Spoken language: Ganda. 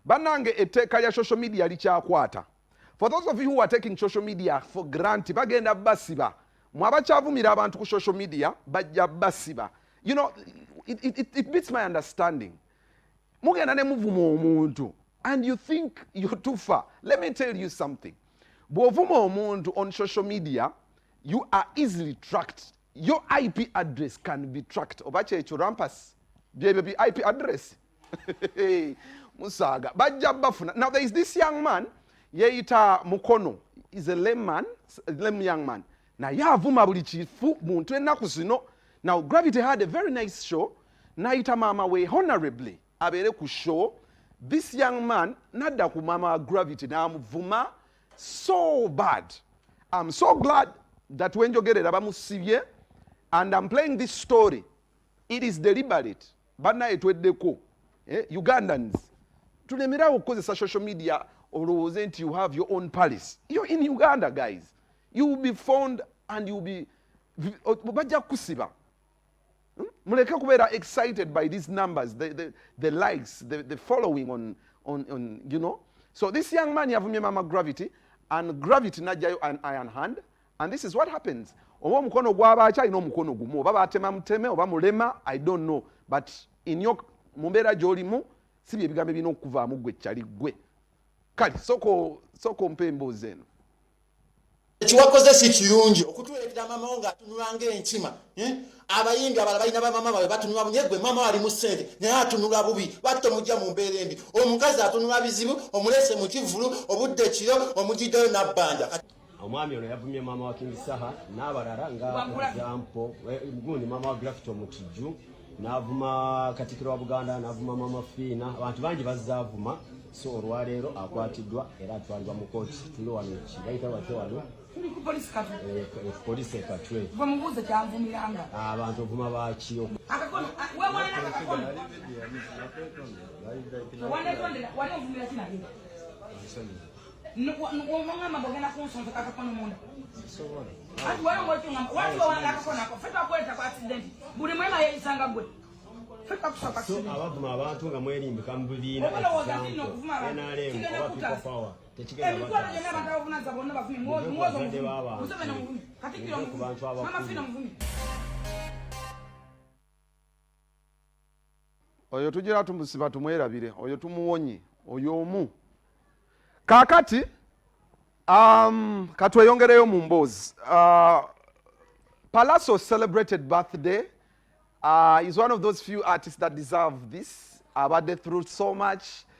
Banange etteeka lya social media likyakwata. For those of you who are taking social media for granted, bagenda basiba. Mwabakyavumira abantu ku social media, bajja basiba. You know, it beats my understanding. Mugenda ne muvuma omuntu, and you think you're too far. Let me tell you something. Bw'ovuma omuntu on social media, you are easily tracked. Your IP address can be tracked. Oba kyekyo Rampas, byebyo IP address. Musaga. Bajja bafuna. Now there is this young man, yeeyita Mukono. He's a lame young man. Na yavuma buli kifu muntu ennaku zino. Now Gravity had a very nice show. Naayita Maama we honorably abeere ku show. This young man nadda ku Maama Gravity n'amuvuma so bad. I'm so glad that when njogerera bamusibye, and I'm playing this story. It is deliberate. Bana etweddeko. Ugandans. Tulemerawo okukozesa social media olowooze nti you have your own palace. You're in Uganda, guys. You will be found and you will be bajja kusiba. Muleke kubeera excited by these numbers, the likes, the following on you know. So this young man yavumye Maama Gravity, and Gravity najjayo an iron hand, and this is what happens. Oba omukono gw'abaki alina omukono gumu, oba batema muteme, oba mulema, I don't know. But in your mumbeera gy'olimu, si bye bigambo birina okuvaamu gwe kyali gwe. Kale soko mpe emboozi eno. Ekiwakoze si kirungi okutuleetera maama wo ng'atunula ng'enkima. Abayimbi abalala balina bamaama baabwe batunula bunye, gwe maama ali mu ssente naye atunula bubi, batta omujja mu mbeera embi. Omukazi atunula bizibu, omulese mu kivulu, obudde kiro, omugiddeyo n'abbanja. Omwami ono yavumye maama wa King Saha n'abalala nga example gundi maama wa Gravity omutijju, n'avuma Katikkiro wa Buganda, n'avuma Maama Fiina. Abantu bangi bazaavuma, so olwaleero akwatiddwa era atwalibwa mu kooti. Tuli wano bayita batya wano tuli ku polisi Katwe. Polisi Katwe. Bamubuuze kyanvumiranga. Abantu ovuma baki akakono we mwana akakono wane ovumira kina hino Ngomanga bogena kunsonza akakono munda. Ati wale ngochunga watu wanga akakono ako feta kweta kwa accident. Buli mwema yeyisanga gwe. Feta kusaka so abavuma abantu nga mwerimbi kambuliina NRM power tekigenda oyo tugira tumusiba tumwerabire, oyo tumuwonye, oyo omu. Kakati katweyongereyo mu mboozi. Palazzo's celebrated birthday. He's one of those few artists that deserve this. Abadde through so much.